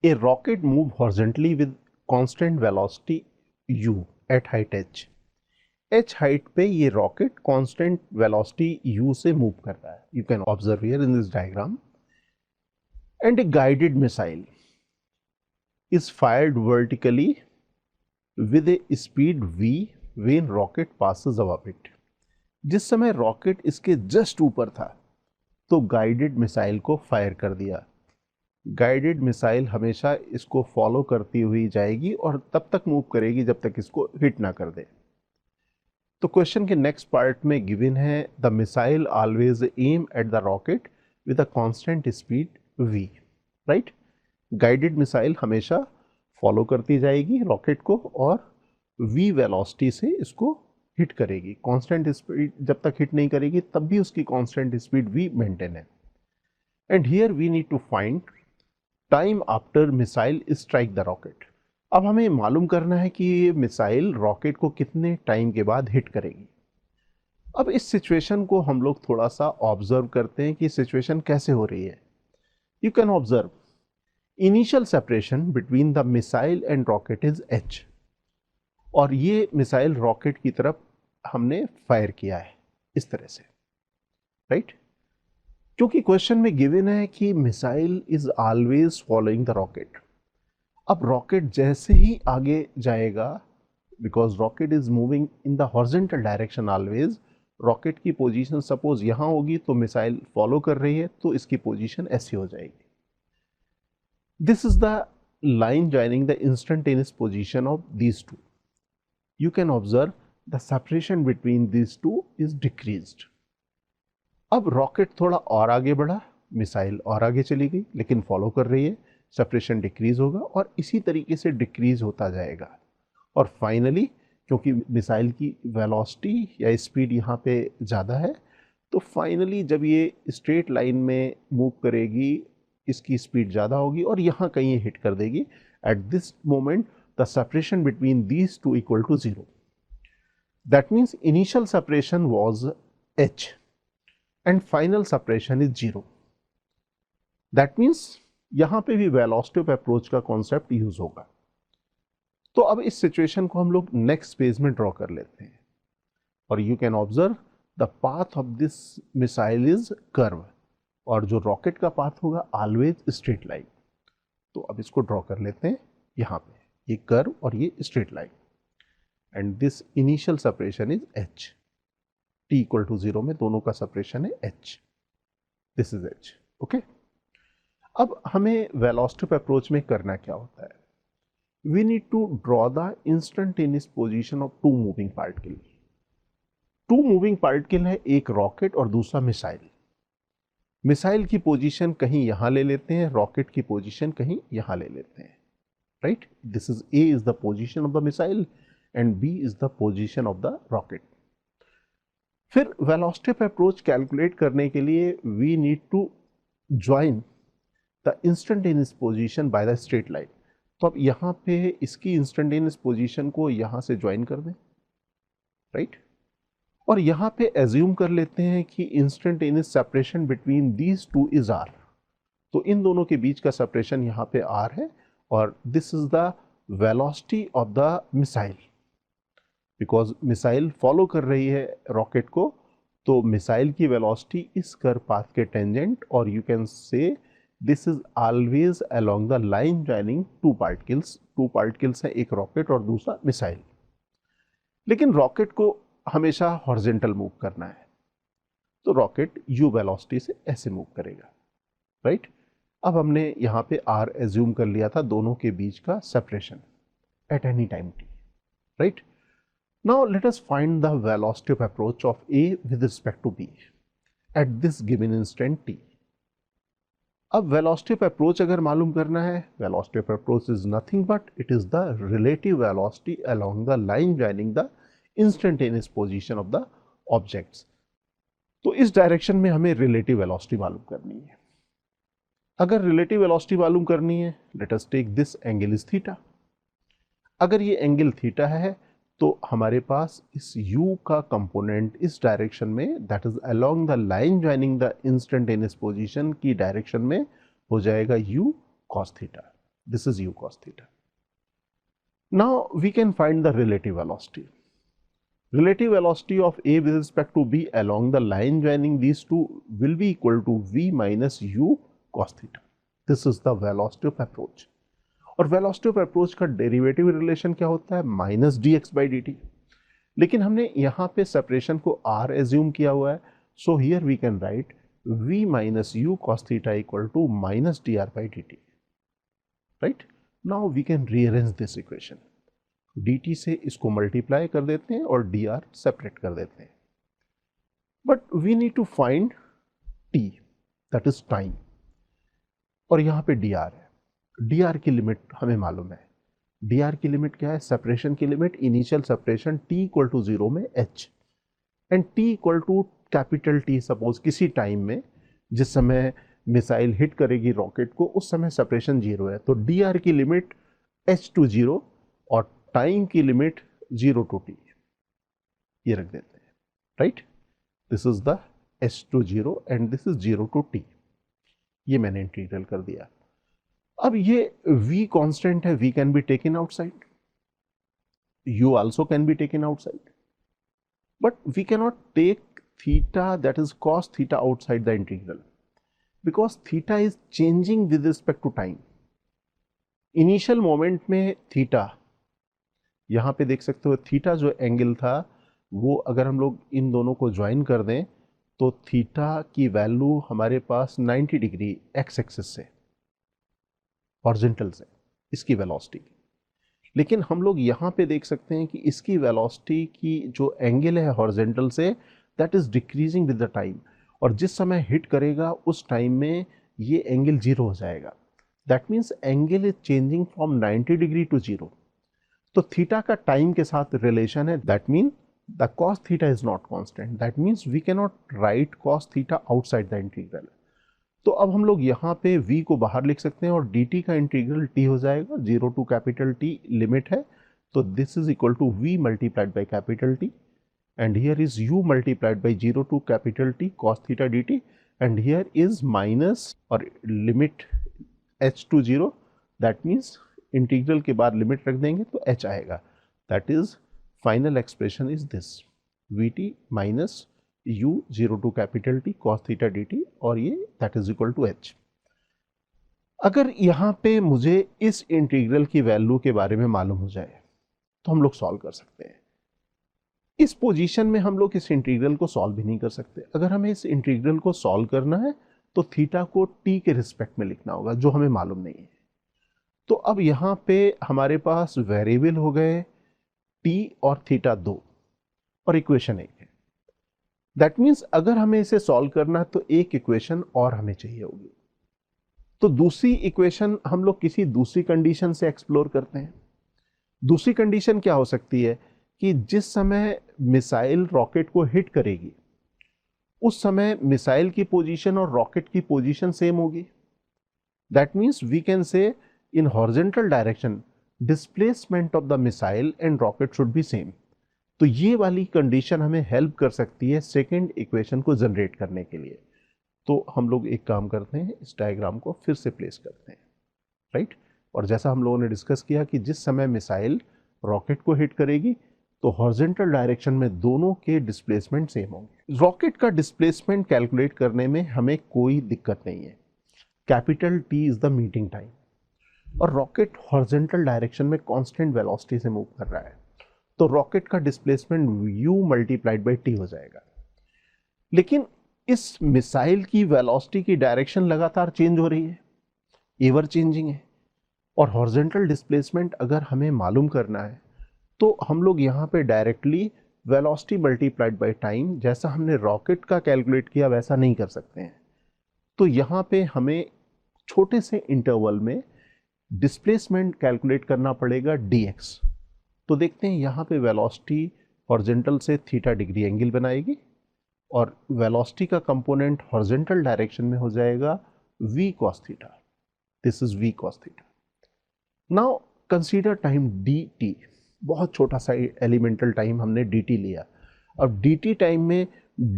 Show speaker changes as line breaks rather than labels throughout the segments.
A rocket move horizontally with constant velocity u at height h. h height पे ये rocket constant velocity u से move कर रहा है. You can observe here in this diagram. And a guided missile is fired vertically with a speed v when rocket passes above it. जिस समय rocket इसके just ऊपर था तो गाइडेड मिसाइल को फायर कर दिया. गाइडेड मिसाइल हमेशा इसको फॉलो करती हुई जाएगी और तब तक मूव करेगी जब तक इसको हिट ना कर दे. तो क्वेश्चन के नेक्स्ट पार्ट में गिवन है the missile always aim at the rocket with a constant speed v. Right, guided missile हमेशा फॉलो करती जाएगी रॉकेट को और v वेलोसिटी से इसको हिट करेगी. कांस्टेंट स्पीड जब तक हिट नहीं करेगी तब भी उसकी कांस्टेंट स्पीड v मेंटेन है. And here we need to find time after missile strike the rocket. अब हमें मालूम करना है कि ये मिसाइल रॉकेट को कितने टाइम के बाद हिट करेगी. अब इस सिचुएशन को हम लोग थोड़ा सा ऑब्जर्व करते हैं कि सिचुएशन कैसे हो रही है. You can observe initial separation between the missile and rocket is h. और ये मिसाइल रॉकेट की तरफ हमने फायर किया है इस तरह से. राइट, क्योंकि क्वेश्चन में गिवन है कि missile is always following the rocket. अब रॉकेट जैसे ही आगे जाएगा, because rocket is moving in the horizontal direction always, rocket की पोजीशन सपोज यहां होगी तो मिसाइल फॉलो कर रही है तो इसकी पोजीशन ऐसी हो जाएगी. This is the line joining the instantaneous position of these two. You can observe the separation between these two is decreased. अब रॉकेट थोड़ा और आगे बढ़ा, मिसाइल और आगे चली गई लेकिन फॉलो कर रही है, सेपरेशन डिक्रीज होगा और इसी तरीके से डिक्रीज होता जाएगा. और फाइनली क्योंकि मिसाइल की वेलोसिटी या स्पीड यहाँ पे ज़्यादा है तो फाइनली जब ये स्ट्रेट लाइन में मूव करेगी इसकी स्पीड ज़्यादा होगी और यहाँ कहीं ये हिट कर देगी. At this moment the separation between these two equal to 0. That means initial separation was h and final separation is 0. That means यहां पे भी वेलोसिटी ऑफ अप्रोच का कॉन्सेप्ट यूज होगा. तो अब इस सिचुएशन को हम लोग नेक्स्ट पेज में ड्रॉ कर लेते हैं और you can observe the path of this missile is curve और जो रॉकेट का पाथ होगा ऑलवेज स्ट्रेट लाइन. तो अब इसको ड्रॉ कर लेते हैं. यहाँ पे ये कर्व और ये straight line and this initial separation is h. t equal to 0 में दोनों का सेपरेशन है h. This is h. Okay, अब हमें वेलोसिटी ऑफ अप्रोच में करना क्या होता है. We need to draw the instantaneous position of two moving particle. Two moving particle है, एक रॉकेट और दूसरा मिसाइल. मिसाइल की पोजीशन कहीं यहां ले लेते हैं, रॉकेट की पोजीशन कहीं यहां ले लेते हैं. Right, this is a is the position of the missile and b is the position of the rocket. फिर वेलोसिटी ऑफ अप्रोच कैलकुलेट करने के लिए we need to join the instantaneous position by the straight line. तो अब यहाँ पे इसकी instantaneous position को यहाँ से ज्वाइन कर दें. राइट, और यहाँ पे एज्यूम कर लेते हैं कि instantaneous separation between these two is r. तो इन दोनों के बीच का सेपरेशन यहाँ पे r है और this is the velocity of the missile. Because missile follow कर रही है रॉकेट को तो मिसाइल की वेलोसिटी इस कर्व पाथ के टेंजेंट और you can say this is always along the line joining two particles. Two particles है, एक रॉकेट और दूसरा मिसाइल. लेकिन रॉकेट को हमेशा हॉरिजॉन्टल मूव करना है तो रॉकेट u वेलोसिटी से ऐसे मूव करेगा. राइट, अब हमने यहाँ पे r एज्यूम कर लिया था दोनों के बीच का separation at any time t. Right, now let us find the velocity of approach of A with respect to B at this given instant t. अब velocity of approach अगर मालूम करना है, velocity of approach is nothing but it is the relative velocity along the line joining the instantaneous position of the objects. तो इस direction में हमें relative velocity मालूम करनी है. अगर relative velocity मालूम करनी है, let us take this angle is theta. अगर ये एंगल थीटा है तो हमारे पास इस u का कंपोनेंट इस डायरेक्शन में that is along the line joining the instantaneous position की डायरेक्शन में हो जाएगा u cos theta. This is u cos theta. Now we can find the relative velocity. Relative velocity of A with respect to B along the line joining these two will be equal to V minus u cos theta. This is the velocity of approach. और velocity of approach का derivative relation क्या होता है? Minus D x by D T. लेकिन हमने यहाँ पे separation को r एज्यूम किया हुआ है, so here we can write v minus u cos theta equal to minus D R by D T. Right, now we can rearrange this equation. dt से इसको मल्टीप्लाई कर देते हैं और dr सेपरेट कर देते हैं. But we need to find t, that is time, और यहाँ पे dr है. dr की लिमिट हमें मालूम है. dr की लिमिट क्या है? सेपरेशन की limit, initial separation t equal to 0 में h and t equal to capital T. Suppose किसी टाइम में जिस समय मिसाइल हिट करेगी रॉकेट को, उस समय सेपरेशन 0 है, तो dr की लिमिट h टू 0 और टाइम की लिमिट 0 टू t, ये रख देते हैं. Right, this is the h to 0 and this is 0 to t. ये मैंने इंटीग्रल कर दिया. अब ये v कांस्टेंट है, v can be taken outside, u also can be taken outside, but we can not take theta, that is cos theta, outside the integral because theta is changing with respect to time. Initial moment में theta, यहां पे देख सकते हो theta जो angle था वो अगर हम लोग इन दोनों को ज्वाइन कर दें तो थीटा की वैल्यू हमारे पास 90 डिग्री एक्स एक्सिस से, हॉरिजॉन्टल से, इसकी वेलोसिटी. लेकिन हम लोग यहाँ पे देख सकते हैं कि इसकी वेलोसिटी की जो एंगल है हॉरिजॉन्टल से, that is decreasing with the time, और जिस समय हिट करेगा उस टाइम में ये एंगल 0 हो जाएगा. That means angle is changing from 90 degree to 0. तो थीटा का टाइम के साथ रिलेशन है. That mean the cos theta is not constant. That means we can not write cos theta outside the integral. तो अब हम लोग यहाँ पे v को बाहर लिख सकते हैं और dt का इंटीग्रल t हो जाएगा. 0 टू कैपिटल T लिमिट है, तो this is equal to v multiplied by capital T, and here is u multiplied by 0 to capital T cos theta dt, and here is minus और limit h to 0. That means integral के बाद limit रख देंगे तो h आएगा. That is final expression is this vt minus u 0 to capital T cos theta dt, और ये that is equal to h. अगर यहाँ पे मुझे इस इंटीग्रल की वैल्यू के बारे में मालूम हो जाए तो हम लोग सॉल्व कर सकते हैं. इस पोजीशन में हम लोग इस इंटीग्रल को सॉल्व भी नहीं कर सकते. अगर हमें इस इंटीग्रल को सॉल्व करना है तो थीटा को t के रिस्पेक्ट में लिखना होगा, जो हमें मालूम नहीं है. तो अब यहाँ पे हमारे पास वेरिएबल हो गए t और थीटा 2 और इक्वेशन 1 है. दैट मीन्स अगर हमें इसे सॉल्व करना है तो एक इक्वेशन और हमें चाहिए होगी. तो दूसरी इक्वेशन हम लोग किसी दूसरी कंडीशन से एक्सप्लोर करते हैं. दूसरी कंडीशन क्या हो सकती है कि जिस समय मिसाइल रॉकेट को हिट करेगी उस समय मिसाइल की पोजीशन और रॉकेट की पोजीशन सेम होगी. That means we can say in horizontal direction displacement of the missile and rocket should be same. तो ये वाली कंडीशन हमें हेल्प कर सकती है सेकेंड इक्वेशन को जनरेट करने के लिए. तो हम लोग एक काम करते हैं, इस डायग्राम को फिर से प्लेस करते हैं. राइट, और जैसा हम लोगों ने डिस्कस किया कि जिस समय मिसाइल रॉकेट को हिट करेगी तो हॉरिजॉन्टल डायरेक्शन में दोनों के डिस्प्लेसमेंट सेम होंगे. रॉकेट का डिस्प्लेसमेंट कैलकुलेट करने में हमें कोई दिक्कत नहीं है. Capital T is the meeting time, और रॉकेट हॉरिजॉन्टल डायरेक्शन में कांस्टेंट वेलोसिटी से मूव कर रहा है, तो रॉकेट का displacement u multiplied by t हो जाएगा. लेकिन इस मिसाइल की वेलोसिटी की डायरेक्शन लगातार चेंज हो रही है, एवर चेंजिंग है, और हॉरिजॉन्टल डिस्प्लेसमेंट अगर हमें मालूम करना है तो हम लोग यहाँ पे directly velocity multiplied by time, जैसा हमने रॉकेट का कैलकुलेट किया वैसा नहीं कर सकते हैं. तो यहाँ पे हमें छोटे से इंटरवल में डिस्प्लेसमेंट कैलकुलेट करना पड़ेगा dx. तो देखते हैं यहाँ पे वेलोसिटी हॉरिजॉन्टल से थीटा डिग्री एंगल बनाएगी और वेलोसिटी का कंपोनेंट हॉरिजॉन्टल डायरेक्शन में हो जाएगा v cos theta. This is v cos theta. Now consider time dt. बहुत छोटा सा एलिमेंटल टाइम हमने dt लिया. अब dt टाइम में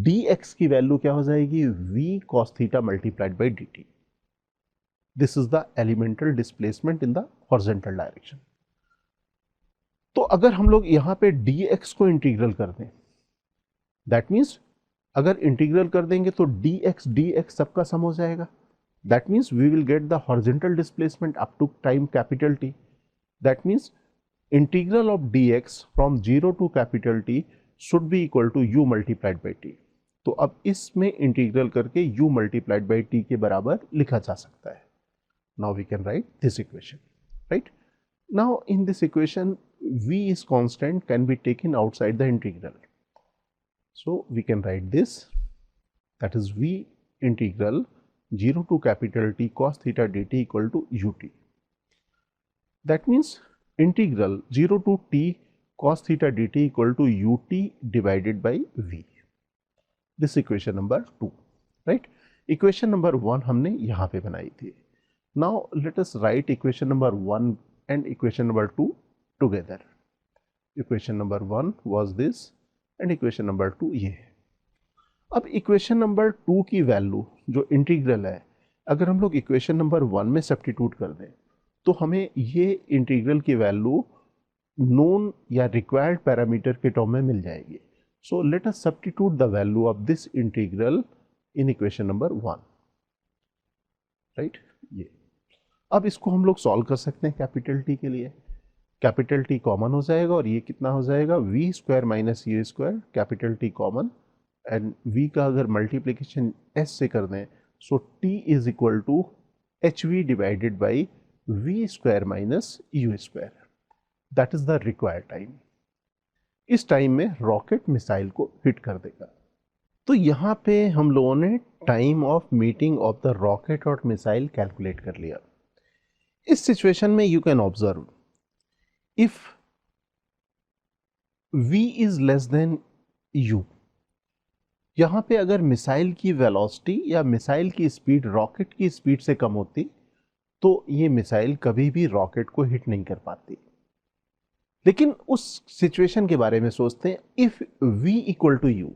dx की वैल्यू क्या हो जाएगी? v cos theta multiplied by dt. This is the elemental displacement in the horizontal direction. तो अगर हम लोग यहाँ पे dx को इंटीग्रल कर दें, दैट मीन्स अगर इंटीग्रल कर देंगे तो dx सबका सम हो जाएगा। That means we will get the horizontal displacement up to time capital T। That means integral of dx from 0 to capital T should be equal to u multiplied by t। तो अब इसमें integral करके u multiplied by t के बराबर लिखा जा सकता है। Now we can write this equation, right. Now in this equation v is constant can be taken outside the integral. So we can write this, that is v integral 0 to capital T cos theta dt equal to ut. That means integral 0 to t cos theta dt equal to ut divided by v. This equation number 2, right? Equation number 1 हमने यहाँ पे बनाई थी. Now let us write equation number 1 and equation number 2 together. Equation number 1 was this and equation number 2 ये है. अब equation number 2 की value जो इंटीग्रल है, अगर हम लोग equation number 1 में सब्स्टिट्यूट कर दें तो हमें ये इंटीग्रल की वैल्यू नोन या रिक्वायर्ड पैरामीटर के टर्म में मिल जाएगी. सो let us substitute the value of this integral in equation number 1, right. ये अब इसको हम लोग सॉल्व कर सकते हैं कैपिटल टी के लिए. कैपिटल टी कॉमन हो जाएगा और ये कितना हो जाएगा, वी स्क्वायर माइनस ये square, capital T common and V का अगर मल्टीप्लिकेशन एस से कर दें so T is equal to H V divided by V square minus U square. That is the required time. इस टाइम में रॉकेट मिसाइल को हिट कर देगा. तो यहाँ पे हम लोगों ने time of meeting of the rocket और मिसाइल कैलकुलेट कर लिया. इस सिचुएशन में you can observe if v is less than u, यहां पे अगर मिसाइल की वेलोसिटी या मिसाइल की स्पीड रॉकेट की स्पीड से कम होती तो ये मिसाइल कभी भी रॉकेट को हिट नहीं कर पाती. लेकिन उस सिचुएशन के बारे में सोचते हैं, if v equal to u,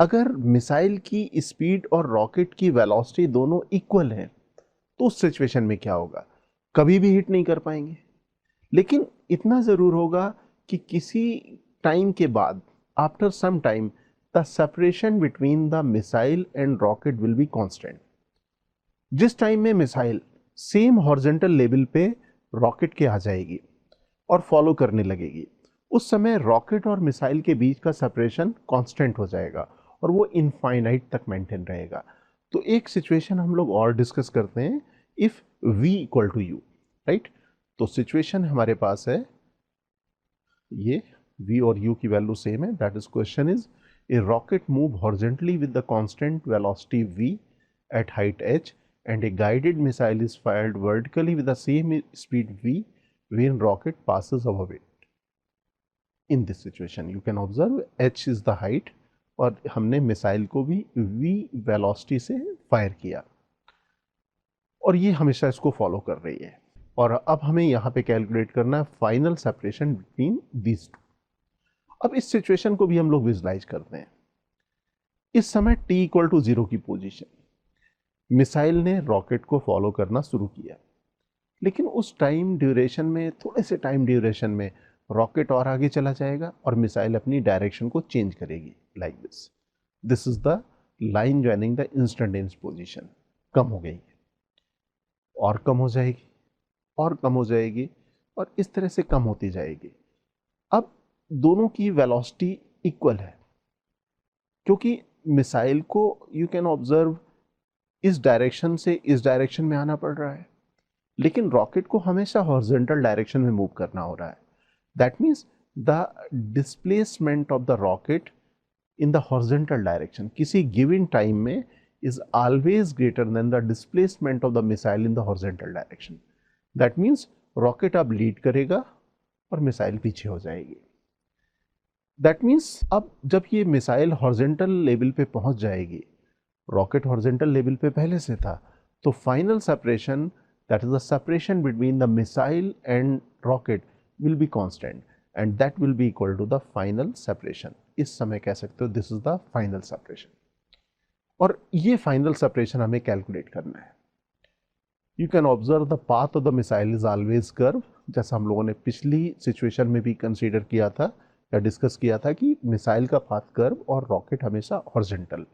अगर मिसाइल की स्पीड और रॉकेट की वेलोसिटी दोनों इक्वल है तो उस सिचुएशन में क्या होगा, कभी भी हिट नहीं कर पाएंगे. लेकिन इतना जरूर होगा कि किसी टाइम के बाद, after some time, the separation between the missile and rocket will be constant. जिस टाइम में मिसाइल सेम हॉरिजॉन्टल लेवल पे रॉकेट के आ जाएगी और फॉलो करने लगेगी, उस समय रॉकेट और मिसाइल के बीच का सेपरेशन कांस्टेंट हो जाएगा और वो इनफाइनाइट तक मेंटेन रहेगा. तो एक सिचुएशन हम लोग और डिस्कस करते हैं, if v equal to u, right. तो सिचुएशन हमारे पास है ये, v और u की वैल्यू सेम है. That is question is a rocket move horizontally with the constant velocity v at height h and a guided missile is fired vertically with the same speed v when rocket passes above it. In this situation you can observe h is the height और हमने missile को भी v velocity से fire किया और ये हमेशा इसको फॉलो कर रही है. और अब हमें यहाँ पे कैलकुलेट करना है final separation between these to. अब इस सिचुएशन को भी हम लोग विजुलाइज करते हैं. इस समय t इक्वल टू 0 की पोजीशन, मिसाइल ने रॉकेट को फॉलो करना शुरू किया, लेकिन उस टाइम ड्यूरेशन में, थोड़े से टाइम ड्यूरेशन में रॉकेट और आगे चला जाएगा और मिसाइल अपनी डायरेक्शन को चेंज करेगी like this. This is the line joining the instantaneous position. कम हो गई और कम हो जाएगी और कम हो जाएगी और इस तरह से कम होती जाएगी. अब दोनों की वेलोसिटी इक्वल है क्योंकि मिसाइल को यू कैन ऑब्जर्व इस डायरेक्शन से इस डायरेक्शन में आना पड़ रहा है, लेकिन रॉकेट को हमेशा हॉरिजॉन्टल डायरेक्शन में मूव करना हो रहा है. That means the displacement of the rocket in the horizontal direction किसी गिवन टाइम में is always greater than the displacement of the missile in the horizontal direction. That means rocket अब lead करेगा और missile पीछे हो जाएगी. That means अब जब ये मिसाइल हॉरिजॉन्टल लेवल पे पहुंच जाएगी, रॉकेट हॉरिजॉन्टल लेवल पे पहले से था, तो final separation, that is the separation between the missile and rocket will be constant and that will be equal to the final separation. इस समय कह सकते हो this is the final separation. और ये फाइनल सेपरेशन हमें कैलकुलेट करना है. You can observe the path of the missile is always curve, जैसा हम लोगों ने पिछली सिचुएशन में भी कंसीडर किया था या डिस्कस किया था कि मिसाइल का पाथ कर्व और रॉकेट हमेशा हॉरिजॉन्टल।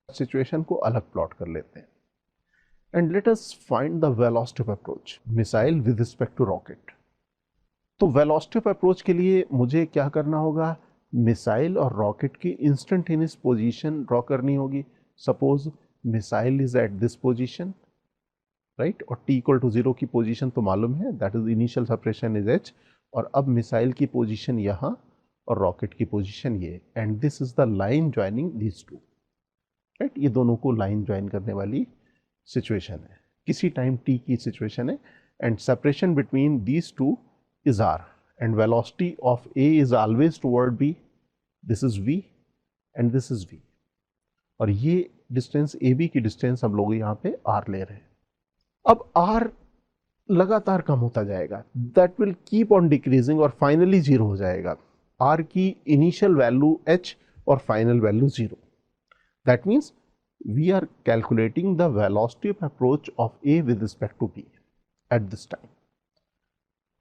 सिचुएशन को अलग प्लॉट कर लेते हैं and let us find the velocity of approach missile with respect to rocket. तो वेलोसिटी ऑफ अप्रोच के लिए मुझे क्या करना होगा, मिसाइल और रॉकेट की इंस्टेंटेनियस पोजीशन ड्रॉ करनी होगी। Suppose missile is at this position, right, और t इक्वल टू 0 की पोजीशन तो मालूम है, that is initial separation is h, और अब मिसाइल की पोजीशन यहाँ और रॉकेट की पोजीशन ये, and this is the line joining these two, right. ये दोनों को लाइन ज्वाइन करने वाली सिचुएशन है, किसी टाइम t की सिचुएशन है, and separation between these to is r and velocity of A is always toward B, this is V and this is V, और ये डिस्टेंस AB की डिस्टेंस हम लोग यहाँ पे R ले रहे हैं। अब R लगातार कम होता जाएगा, that will keep on decreasing और फाइनली 0 हो जाएगा। R की इनिशियल वैल्यू h और final value 0, that means we are calculating the velocity of approach of A with respect to B at this time।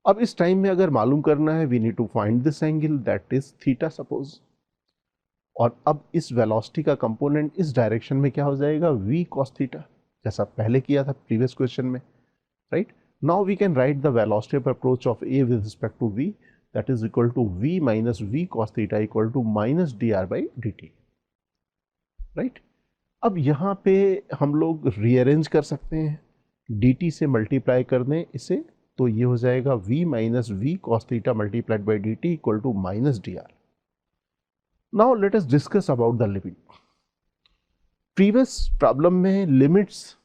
अब इस टाइम में अगर मालूम करना है, we need to find this angle that is theta suppose, और अब इस वेलोसिटी का कंपोनेंट इस डायरेक्शन में क्या हो जाएगा, v cos थीटा, जैसा पहले किया था प्रीवियस क्वेश्चन में, right. Now we can write the velocity of approach of a with respect to v, that is equal to v minus v cos theta equal to minus dr by dt, right. अब यहाँ पे हम लोग rearrange कर सकते हैं, dt से multiply कर दें इसे, तो ये हो जाएगा v minus v cos theta multiplied by dt equal to minus dr। Now let us discuss about the limit. Previous problem में लिमिट्स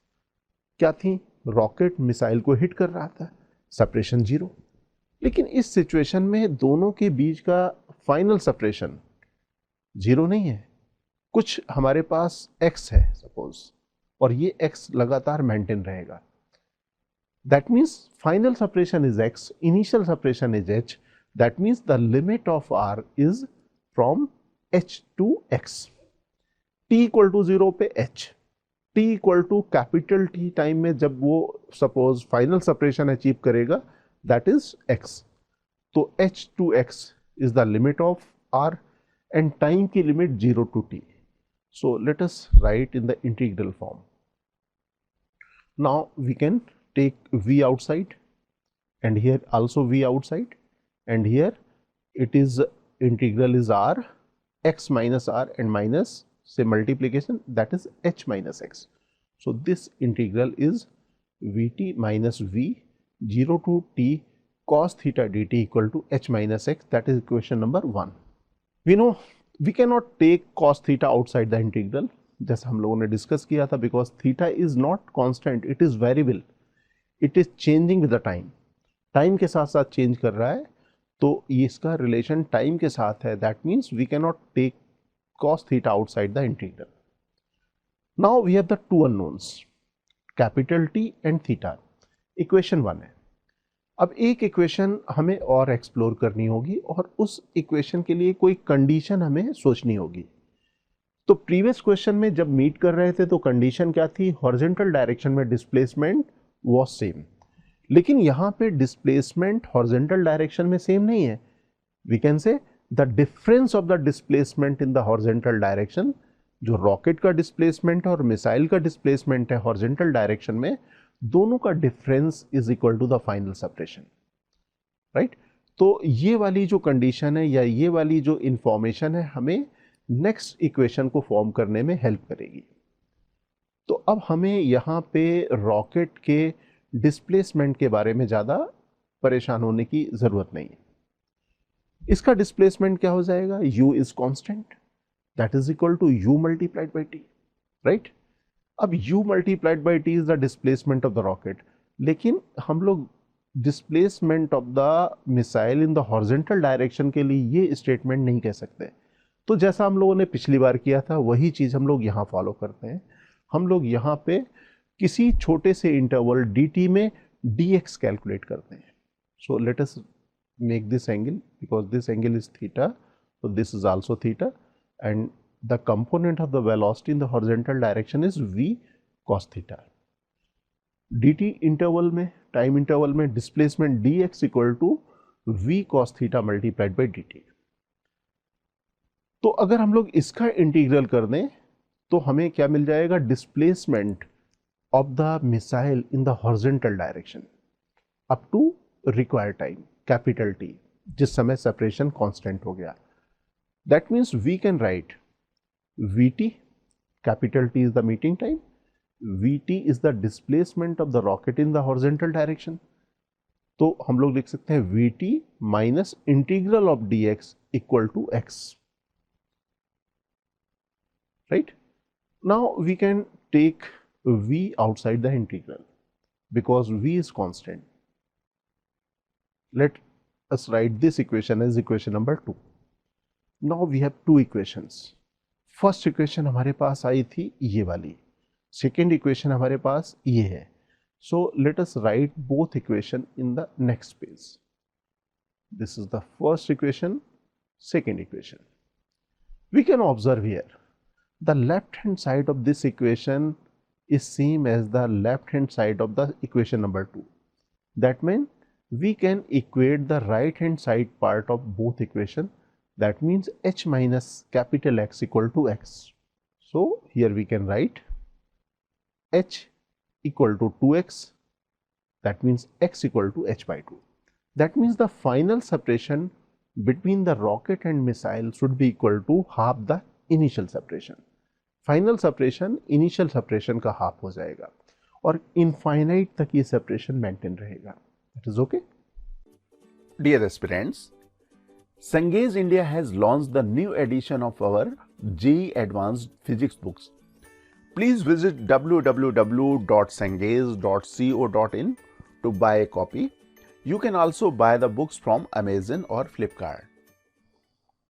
क्या थी, रॉकेट मिसाइल को हिट कर रहा था, सेपरेशन 0, लेकिन इस सिचुएशन में दोनों के बीच का फाइनल सेपरेशन 0 नहीं है, कुछ हमारे पास x है सपोज, और ये x लगातार मेंटेन रहेगा। That means final separation is x, initial separation is h, that means the limit of r is from h to x, t equal to 0 पे h, t equal to capital T time में जब वो suppose final separation achieve करेगा, that is x, तो h to x is the limit of r and time की limit 0 to t, so let us write in the integral form। Now we can take v outside and here also v outside, and here it is integral is r, x minus r and minus say multiplication, that is h minus x, so this integral is vt minus v 0 to t cos theta dt equal to h minus x, that is equation number 1। we know we cannot take cos theta outside the integral, जैसा हम लोगों ने discuss किया था, because theta is not constant, it is variable, it is changing with the time, time के साथ साथ change कर रहा है, तो ये इसका रिलेशन टाइम के साथ है, that means we can not take cos theta outside the integral. Now we have the two unknowns, capital T and theta, equation 1 है। अब एक इक्वेशन हमें और एक्सप्लोर करनी होगी और उस इक्वेशन के लिए कोई कंडीशन हमें सोचनी होगी। तो प्रीवियस क्वेश्चन में जब मीट कर रहे थे तो कंडीशन क्या थी, हॉरिजॉन्टल डायरेक्शन में डिस्प्लेसमेंट वाज सेम, लेकिन यहाँ पे डिस्प्लेसमेंट हॉरिजॉन्टल डायरेक्शन में सेम नहीं है। We can say the difference of the displacement in the horizontal direction, जो रॉकेट का डिस्प्लेसमेंट और मिसाइल का डिस्प्लेसमेंट है हॉरिजॉन्टल डायरेक्शन में, दोनों का difference is equal to the final separation, right. तो ये वाली जो कंडीशन है या ये वाली जो इंफॉर्मेशन है हमें नेक्स्ट इक्वेशन को फॉर्म करने में हेल्प करेगी। तो अब हमें यहाँ पे रॉकेट के डिस्प्लेसमेंट के बारे में ज़्यादा परेशान होने की ज़रूरत नहीं है। इसका डिस्प्लेसमेंट क्या हो जाएगा, u is constant, that is equal to u multiplied by t, right. अब u multiplied by t is the displacement of the rocket, लेकिन हम लोग displacement of the missile in the horizontal direction के लिए ये स्टेटमेंट नहीं कह सकते। तो जैसा हम लोगों ने पिछली बार किया था वही चीज़ हम लोग यहाँ फॉलो करते हैं। हम लोग यहाँ पे किसी छोटे से इंटरवल dt में dx कैलकुलेट करते हैं। सो let us make this angle, because this angle is theta, so this is also theta, and the component of the velocity in the horizontal direction is v cos theta. dt interval में, time interval में displacement dx equal to v cos theta multiplied by dt। तो अगर हम लोग इसका integral कर दें तो हमें क्या मिल जाएगा, displacement of the missile in the horizontal direction up to required time capital T, जिस समय सेपरेशन कांस्टेंट हो गया। That means we can write Vt, capital T is the meeting time, Vt is the displacement of the rocket in the horizontal direction। तो हम लोग लिख सकते हैं Vt minus integral of dx equal to x, right? Now we can take v outside the integral because v is constant. Let us write this equation as equation number 2. Now we have two equations. First equation हमारे पास आई थी ये वाली, second equation हमारे पास ये है। So let us write both equation in the next page. This is the first equation, second equation. We can observe here the left hand side of this equation is same as the left hand side of the equation number 2. That means we can equate the right hand side part of both equation. That means h minus capital X equal to x. So here we can write h equal to 2x. That means x equal to h by 2. That means the final separation between the rocket and missile should be equal to half the initial separation. Final separation initial separation का half हो जाएगा और infinite तक ये separation maintain रहेगा। That is okay.
Dear aspirants, Sanghez India has launched the new edition of our JEE Advanced Physics books. Please visit www.sanghez.co.in to buy a copy. You can also buy the books from Amazon or Flipkart.